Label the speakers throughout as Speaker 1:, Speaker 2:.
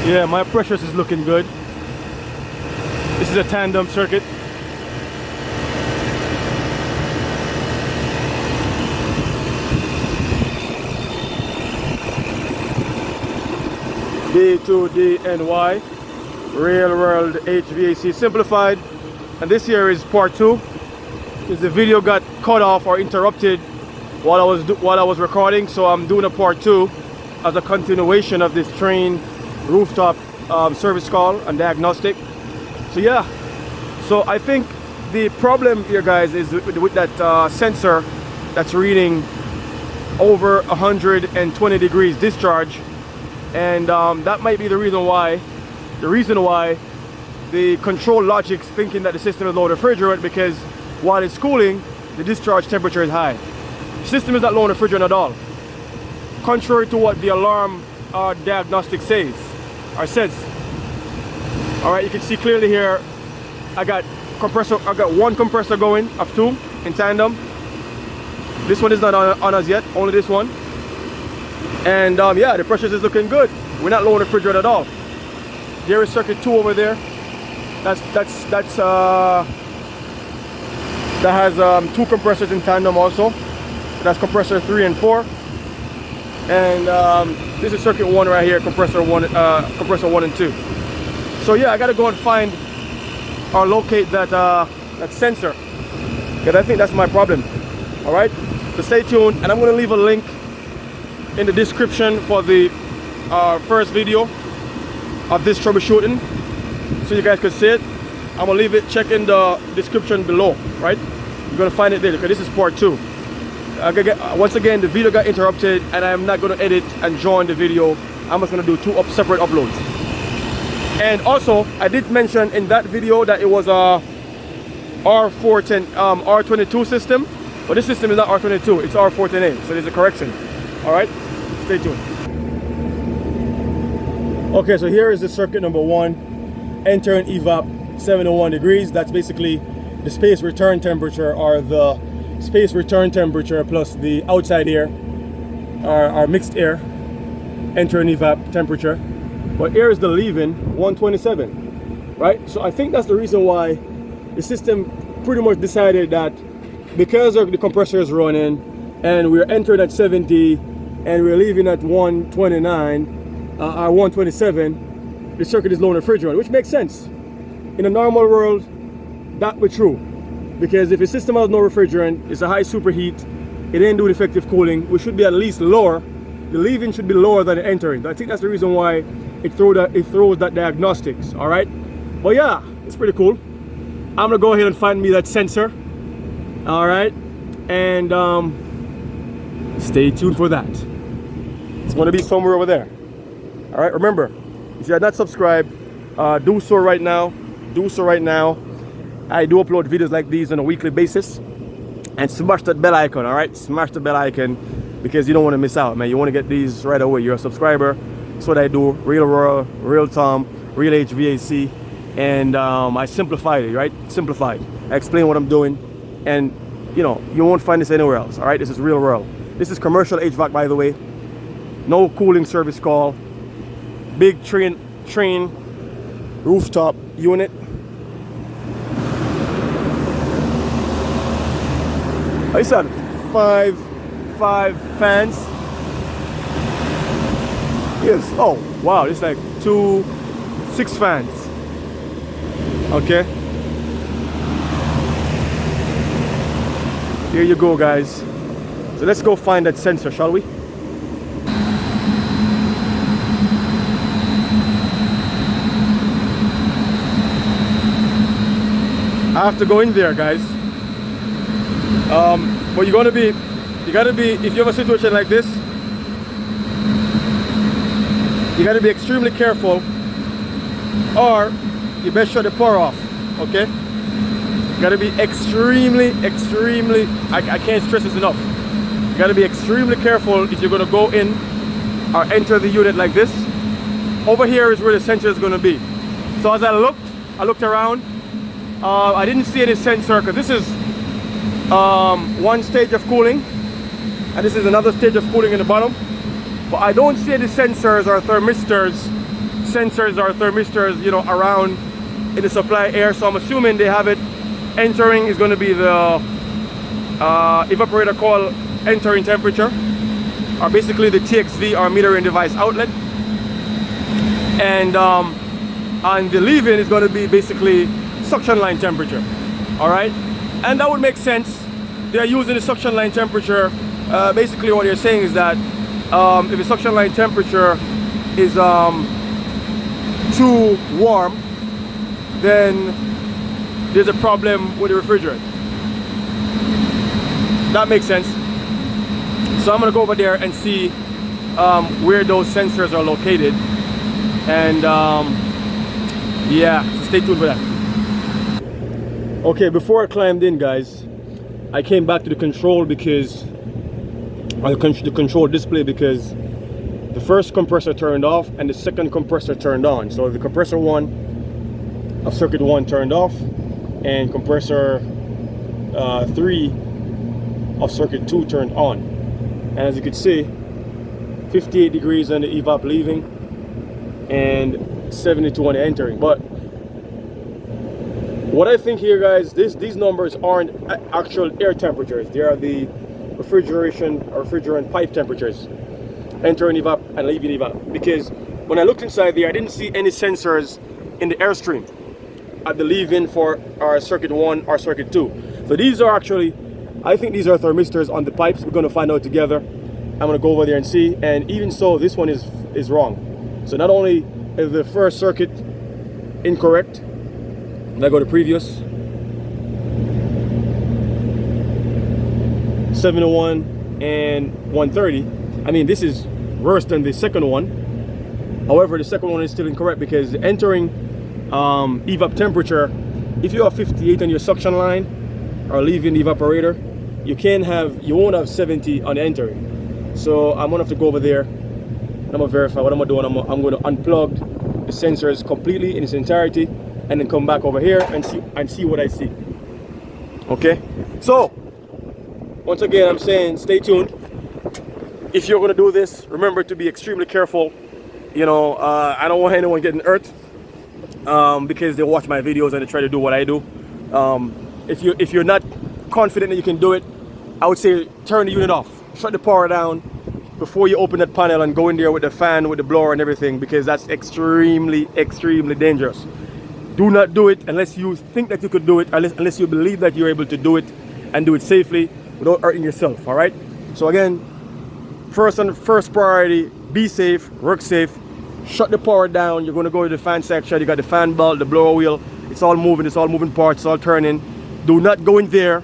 Speaker 1: Yeah, my pressures is looking good. This is a tandem circuit. D2DNY, real world HVAC simplified. And this here is part 2. Because the video got cut off or interrupted while I was recording, so I'm doing a part 2 as a continuation of this Trane Rooftop service call and diagnostic. So yeah, so I think the problem here, guys, is with that sensor that's reading over 120 degrees discharge, and that might be the reason why the control logic's thinking that the system is low refrigerant, because while it's cooling, the discharge temperature is high. The system is not low refrigerant at all, contrary to what the alarm diagnostic says. All right, you can see clearly here, I got one compressor going of 2 in tandem. This one is not on us yet, only this one. And yeah, the pressures is looking good. We're not low on refrigerant at all. There is circuit 2 over there. That has 2 compressors in tandem also. That's compressor 3 and 4. And this is circuit 1 right here, compressor 1 and 2. So yeah, I gotta go and find or locate that sensor, because I think that's my problem. All right, so stay tuned, and I'm gonna leave a link in the description for the first video of this troubleshooting, so you guys can see it. I'm gonna leave it, check in the description below, right? You're gonna find it there, because this is part 2. Once again, the video got interrupted, and I'm not gonna edit and join the video. I'm just gonna do 2 separate uploads. And also, I did mention in that video that it was a R22 system, but this system is not R22, it's R410A, so there's a correction. All right, stay tuned. Okay, so here is the circuit number 1, entering evap 701 degrees. That's basically the space return temperature, or the space return temperature plus the outside air, our mixed air, entering evap temperature. But here is the leaving 127, right? So I think that's the reason why the system pretty much decided that because the compressor is running and we're entering at 70 and we're leaving at 129 or 127, the circuit is low on refrigerant, which makes sense. In a normal world, that would be true, because if a system has no refrigerant, it's a high superheat, it ain't doing effective cooling, we should be at least lower. The leaving should be lower than the entering. I think that's the reason why it throws that diagnostics. All right, but yeah, it's pretty cool. I'm gonna go ahead and find me that sensor. All right, and stay tuned for that. It's gonna be somewhere over there. All right, remember, if you're not subscribed, do so right now. I do upload videos like these on a weekly basis, and smash that bell icon. All right, smash the bell icon, because you don't want to miss out, man. You want to get these right away. You're a subscriber. That's what I do. Real world, real Tom, real HVAC, and I simplified it, right? Simplified. I explain what I'm doing, and you know, you won't find this anywhere else. All right, this is real world. This is commercial HVAC, by the way. No cooling service call. Big Trane rooftop unit. I said 5 fans. Yes. Oh wow, it's like 6 fans. Okay, here you go, guys. So let's go find that sensor, shall we? I have to go in there, guys. But you gotta be, if you have a situation like this, you gotta be extremely careful, or you best shut the power off. Okay, you gotta be extremely, I can't stress this enough. You gotta be extremely careful if you're gonna go in or enter the unit like this. Over here is where the sensor is gonna be. So as I looked around, I didn't see any sensor, because this is one stage of cooling, and this is another stage of cooling in the bottom, but I don't see any sensors or thermistors sensors or thermistors, you know, around in the supply air. So I'm assuming they have it entering is going to be the evaporator coil entering temperature, or basically the TXV or metering device outlet, and the leave-in is going to be basically suction line temperature. All right, and that would make sense. They are using the suction line temperature. Basically what you're saying is that if the suction line temperature is too warm, then there's a problem with the refrigerant. That makes sense. So I'm gonna go over there and see where those sensors are located, and yeah, so stay tuned for that. Okay, before I climbed in, guys, I came back to the control because the control display, because the first compressor turned off and the second compressor turned on. So the compressor 1 of circuit 1 turned off, and compressor 3 of circuit 2 turned on. And as you can see, 58 degrees on the evap leaving and 72 on the entering. But what I think here, guys, these numbers aren't actual air temperatures. They are the refrigeration or refrigerant pipe temperatures, entering evap and leaving evap. Because when I looked inside there, I didn't see any sensors in the airstream at the leave-in for our circuit 1 or circuit 2. So these are actually, I think these are thermistors on the pipes. We're going to find out together. I'm going to go over there and see. And even so, this one is wrong. So not only is the first circuit incorrect, I go to previous 701 and 130. I mean, this is worse than the second one. However, the second one is still incorrect, because the entering evap temperature, if you have 58 on your suction line or leaving evaporator, you won't have 70 on the entering. So I'm gonna have to go over there and I'm gonna verify. What I'm gonna do, I'm gonna unplug the sensors completely in its entirety, and then come back over here and see what I see. Okay, so once again, I'm saying stay tuned. If you're gonna do this, remember to be extremely careful. You know, I don't want anyone getting hurt because they watch my videos and they try to do what I do. If you're not confident that you can do it, I would say turn the unit off, shut the power down before you open that panel and go in there with the fan, with the blower and everything, because that's extremely dangerous. Do not do it unless you think that you could do it, unless you believe that you're able to do it and do it safely without hurting yourself. All right, so again, first priority, be safe, work safe, shut the power down. You're going to go to the fan section. You got the fan belt, the blower wheel, it's all moving parts, it's all turning. Do not go in there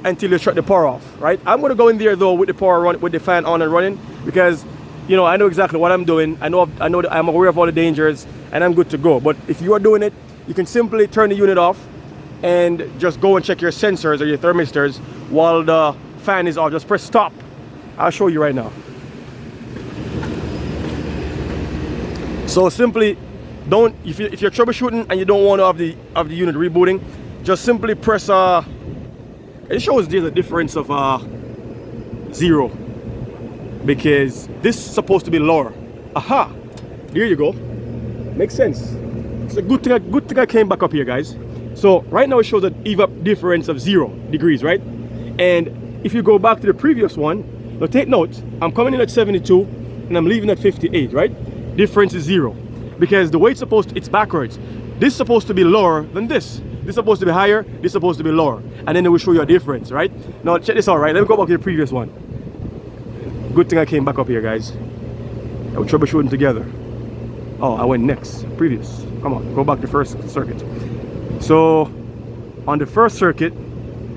Speaker 1: until you shut the power off. Right, I'm going to go in there though with the power run, with the fan on and running, because you know, I know exactly what I'm doing. I know that I'm aware of all the dangers, and I'm good to go. But if you are doing it, you can simply turn the unit off and just go and check your sensors or your thermistors while the fan is off. Just press stop. I'll show you right now. So simply don't, if you're troubleshooting and you don't want to have the unit rebooting, just simply press it shows there's a difference of 0, because this is supposed to be lower. Aha, there you go. Makes sense. It's a good thing I came back up here, guys. So right now it shows an evap difference of 0 degrees, right? And if you go back to the previous one, now take note, I'm coming in at 72 and I'm leaving at 58, right? Difference is 0, because the way it's backwards. This is supposed to be lower than this. This is supposed to be higher, this is supposed to be lower. And then it will show you a difference, right? Now check this out, right? Let me go back to the previous one. Good thing I came back up here, guys. We're troubleshooting together. Oh, I went next, previous. Come on, go back to first circuit. So on the first circuit,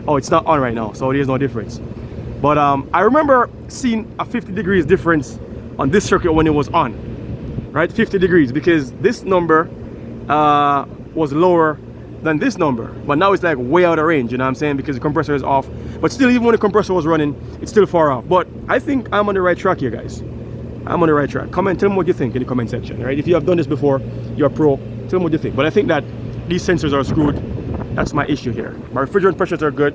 Speaker 1: oh, it's not on right now, so there's no difference. But I remember seeing a 50 degrees difference on this circuit when it was on, right? 50 degrees, because this number was lower than this number, but now it's like way out of range, you know what I'm saying, because the compressor is off. But still, even when the compressor was running, it's still far off. But I think I'm on the right track here, guys. I'm on the right track. Comment, tell me what you think in the comment section, right? If you have done this before, you're a pro, tell me what you think. But I think that these sensors are screwed. That's my issue here. My refrigerant pressures are good.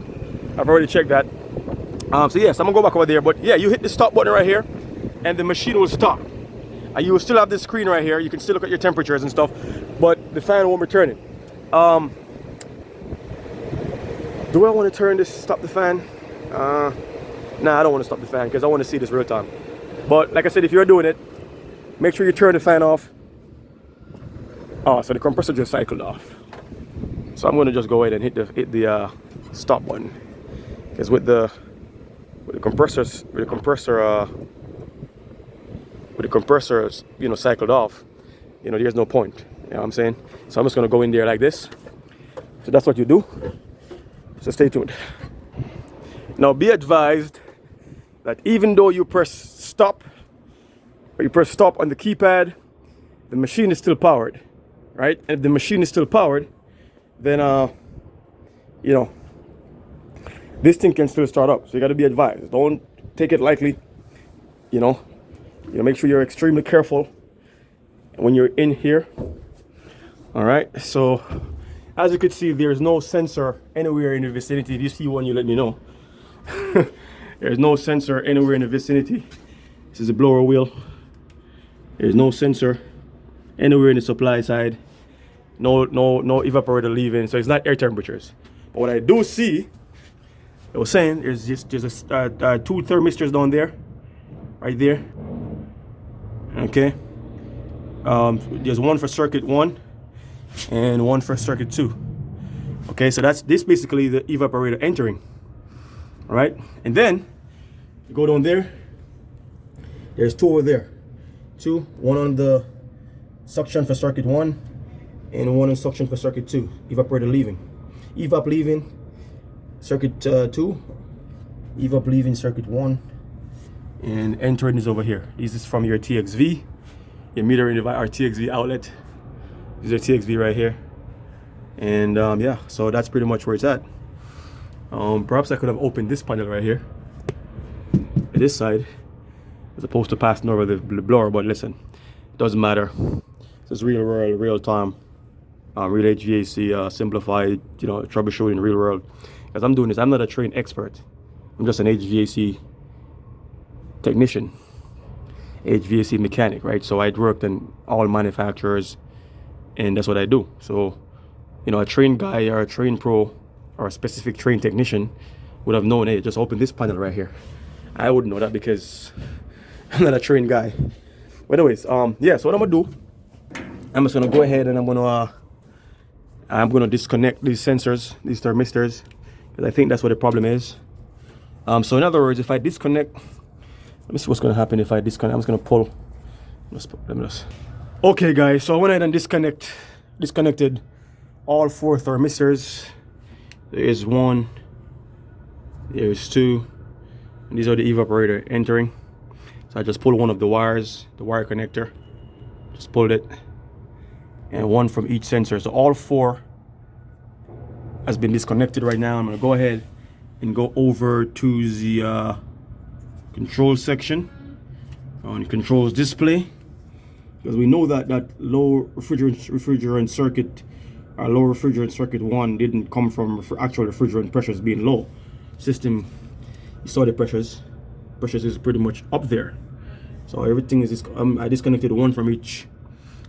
Speaker 1: I've already checked that. So yes, I'm gonna go back over there. But yeah, you hit the stop button right here and the machine will stop. And and you will still have this screen right here. You can still look at your temperatures and stuff, but the fan won't be turning. Do I want to turn this, stop the fan? Nah, I don't want to stop the fan because I want to see this real time. But like I said, if you're doing it, make sure you turn the fan off. Oh, so the compressor just cycled off. So I'm going to just go ahead and hit the stop button, because with the compressors, you know, cycled off, you know, there's no point. You know what I'm saying? So I'm just going to go in there like this. So that's what you do. So stay tuned. Now be advised that even though you press stop, or you press stop on the keypad, the machine is still powered, right? And if the machine is still powered, then you know, this thing can still start up. So you got to be advised. Don't take it lightly. You know, make sure you're extremely careful when you're in here. All right. So as you can see, there's no sensor anywhere in the vicinity. If you see one, you let me know. There's no sensor anywhere in the vicinity. This is a blower wheel. There's no sensor anywhere in the supply side. No evaporator leaving, so it's not air temperatures. But what I do see, I was saying, there's two thermistors down there, right there. Okay. There's one for circuit 1 and one for circuit 2. Okay, so that's this basically the evaporator entering. All right, and then you go down there. There's 2 over there. 2, one on the suction for circuit 1. And one in suction for circuit 2, evaporator leaving. Evap leaving, circuit 2, evap leaving, circuit 1, and entering is over here. This is from your TXV, your meter in our TXV outlet. This is your TXV right here. And yeah, so that's pretty much where it's at. Perhaps I could have opened this panel right here, this side, as opposed to passing over the blower, but listen, it doesn't matter. This is real world, real time. Real HVAC, simplified, you know, troubleshooting real world. As I'm doing this, I'm not a Trane expert. I'm just an HVAC technician, HVAC mechanic, right? So I'd worked in all manufacturers, and that's what I do. So, you know, a Trane guy or a Trane pro or a specific Trane technician would have known, hey, just open this panel right here. I wouldn't know that because I'm not a Trane guy. But anyways, yeah, so what I'm gonna do, I'm just gonna go ahead and I'm gonna disconnect these sensors, these thermistors, because I think that's what the problem is. So in other words, if I disconnect, let me see what's gonna happen if I disconnect. I'm just gonna pull. Let me just. Okay, guys. So I went ahead and disconnected all 4 thermistors. There is 1. There is 2. And these are the evaporator entering. So I just pulled one of the wires, the wire connector. Just pulled it. And 1 from each sensor. So all 4 has been disconnected right now. I'm going to go ahead and go over to the control section on controls display, because we know that low refrigerant circuit, low refrigerant circuit 1 didn't come from actual refrigerant pressures being low. System, you saw the pressures is pretty much up there. So everything is I disconnected 1 from each.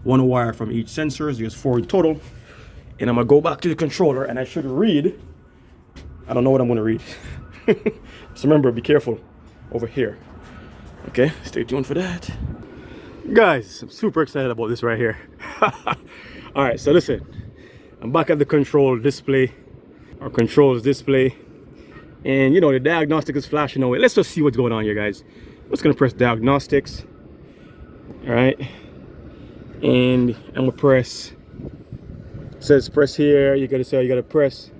Speaker 1: 1 wire from each sensor. There's 4 in total. And I'm gonna go back to the controller and I should read. I don't know what I'm gonna read. So remember, be careful over here. Okay, stay tuned for that. Guys, I'm super excited about this right here. All right, so listen, I'm back at the controls display, and you know the diagnostic is flashing away. Let's just see what's going on here, guys. I'm just gonna press diagnostics. All right. And I'm gonna press, it says press here. You gotta press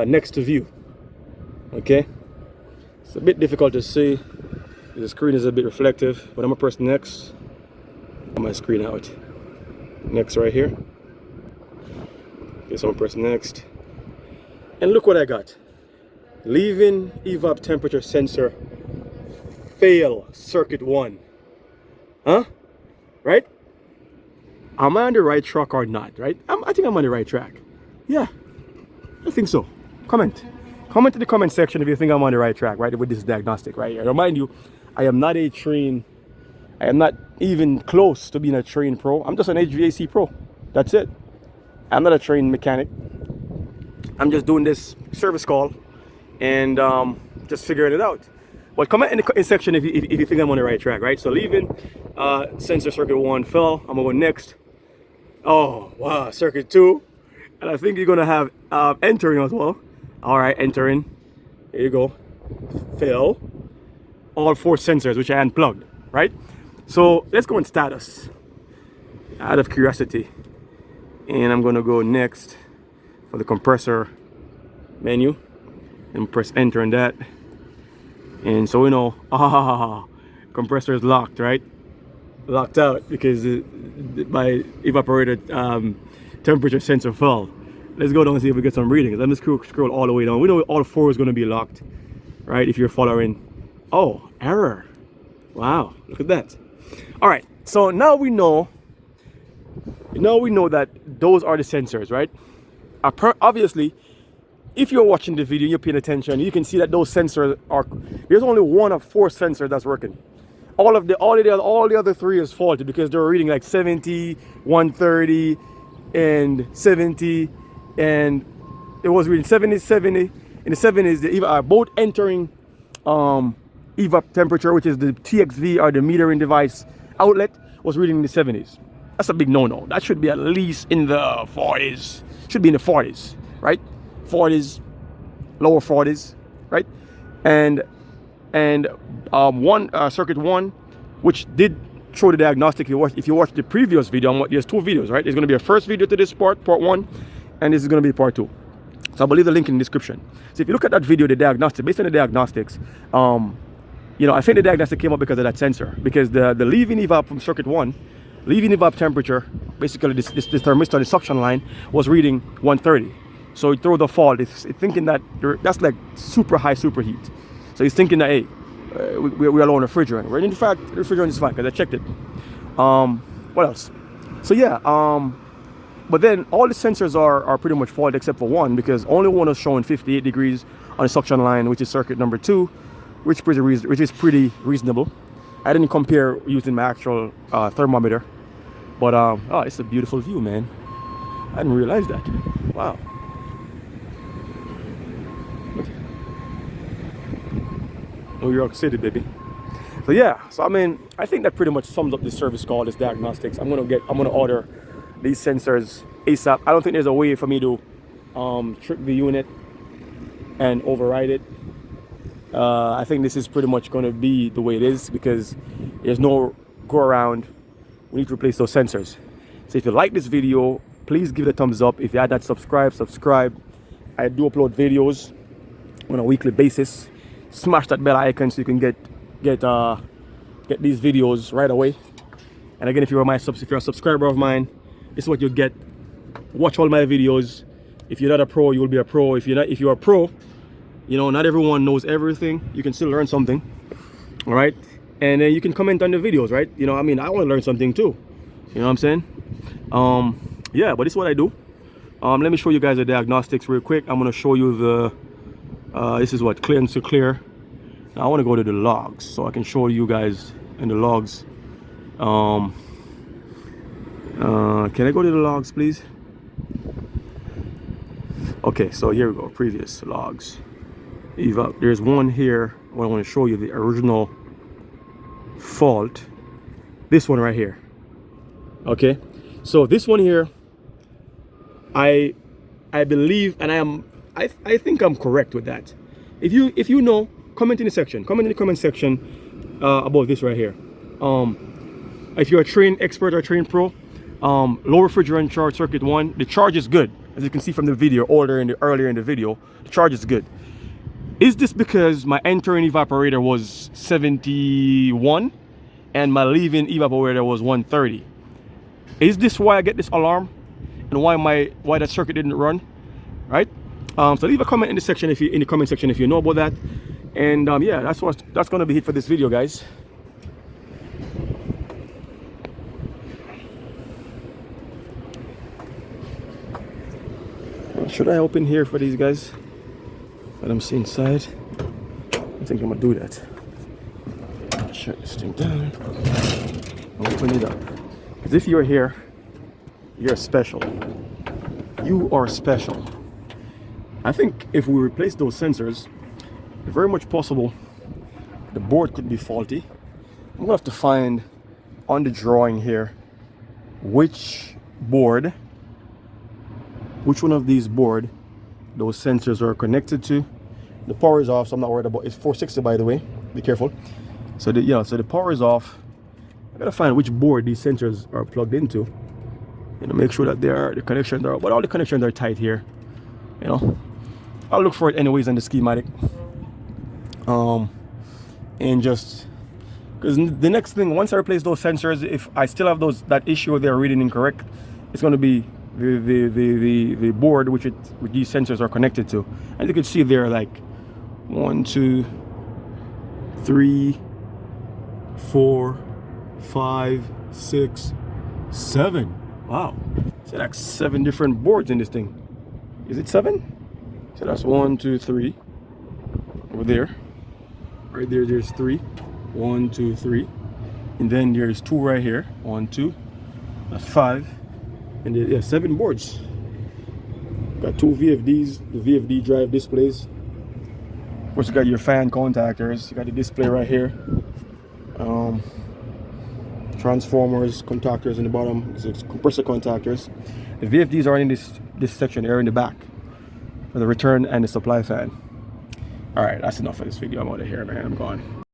Speaker 1: next to view. Okay, it's a bit difficult to see, the screen is a bit reflective, but I'm gonna press next. Get my screen out. Next right here. Okay, so I'm gonna press next, and look what I got. Leaving evap temperature sensor fail circuit 1. Huh? Right? Am I on the right track or not, right? I think I'm on the right track. Yeah, I think so. Comment in the comment section if you think I'm on the right track, right, with this diagnostic right here. Remind you, I am not a Trane I am not even close to being a Trane pro. I'm just an HVAC pro. That's it. I'm not a Trane mechanic. I'm just doing this service call and just figuring it out. But comment in the section if you think I'm on the right track, right? So leaving sensor circuit 1 fell. I'm gonna go next. Oh wow, circuit 2, and I think you're gonna have entering as well. All right, entering. Here you go. Fail. All 4 sensors which I unplugged, right? So let's go in status. Out of curiosity, and I'm gonna go next for the compressor menu and press enter on that. And so we know, compressor is locked, right? Locked out because my evaporator temperature sensor fell. Let's go down and see if we get some readings. Let me scroll all the way down. We know all 4 is going to be locked, right? If you're following. Oh, error. Wow, look at that. All right, so now we know that those are the sensors, right? Obviously, if you're watching the video, you're paying attention, you can see that those sensors are, there's only 1 of 4 sensors that's working. All the other 3 is faulty because they're reading like 70, 130, and 70, and it was reading 70. In the 70s, they are both entering evap temperature, which is the TXV or the metering device outlet, was reading in the 70s. That's a big no-no. That should be at least in the 40s. Should be in the 40s, right? 40s, lower 40s, right? And circuit 1, which did show the diagnostic. If you watch the previous video, there's 2 videos, right? There's going to be a first video to this part 1, and this is going to be part 2. So I will leave the link in the description. So if you look at that video, the diagnostic, based on the diagnostics, I think the diagnostic came up because of that sensor, because the leaving evap from circuit 1, leaving evap temperature, basically this thermistor, the suction line, was reading 130. So he threw the fault. It's thinking that that's like super high superheat. So he's thinking that, hey, we are low on refrigerant. Right? In fact, the refrigerant is fine because I checked it. What else? So yeah, but then all the sensors are pretty much faulty except for 1, because only 1 is showing 58 degrees on the suction line, which is circuit number 2, which is pretty reasonable. I didn't compare using my actual thermometer, but oh, it's a beautiful view, man. I didn't realize that. Wow. New York City, baby. So yeah, so I mean, I think that pretty much sums up this service call, this diagnostics. I'm gonna order these sensors ASAP. I don't think there's a way for me to trick the unit and override it. I think this is pretty much going to be the way it is, because there's no go around. We need to replace those sensors. So if you like this video, please give it a thumbs up. If you had not subscribe. I do upload videos on a weekly basis. Smash that bell icon so you can get these videos right away. And again, if you're a subscriber of mine, this is what you'll get. Watch all my videos. If you're not a pro, you will be a pro. If you're a pro, not everyone knows everything. You can still learn something. All right, and then you can comment on the videos, right? I mean, I want to learn something too. You know what I'm saying? Yeah, but this is what I do. Let me show you guys the diagnostics real quick. I'm going to show you the this is what clearance to clear. Now I want to go to the logs so I can show you guys in the logs. Can I go to the logs, please? Okay, so here we go. Previous logs. There's one here where I want to show you the original fault. This one right here. Okay, so this one here, I believe, and I think I'm correct with that. If you know, comment in the comment section about this right here. If you're a Trane expert or Trane pro, low refrigerant charge circuit 1, the charge is good. As you can see from the video earlier in the video, the charge is good. Is this because my entering evaporator was 71 and my leaving evaporator was 130? Is this why I get this alarm and why that circuit didn't run? Right? So leave a comment in the comment section if you know about that. And yeah, that's gonna be it for this video, guys. Should I open here for these guys? Let them see inside. I think I'm gonna do that. Shut this thing down. Open it up. Because if you're here, you're special. You are special. I think if we replace those sensors, it's very much possible the board could be faulty. I'm gonna have to find on the drawing here which one of these board those sensors are connected to. The power is off, so I'm not worried about it. It's 460, by the way. Be careful. So the power is off. I gotta find which board these sensors are plugged into. Make sure that the connections are, but all the connections are tight here. I'll look for it anyways on the schematic. And just because the next thing, once I replace those sensors, if I still have that issue they're reading incorrect, it's going to be the board which these sensors are connected to. And you can see there like 1, 2, 3, 4, 5, 6, 7. Wow, so like 7 different boards in this thing. Is it 7? So that's 1, 2, 3 over there. Right there, there's 3. 1, 2, 3, and then there's 2 right here. 1, 2. That's 5, and there, 7 boards. Got 2 VFDs, the VFD drive displays. Of course, you got your fan contactors. You got the display right here. Transformers, contactors in the bottom. So it's compressor contactors. The VFDs are in this section here in the back for the return and the supply fan. All right, that's enough for this video. I'm out of here, man. I'm gone.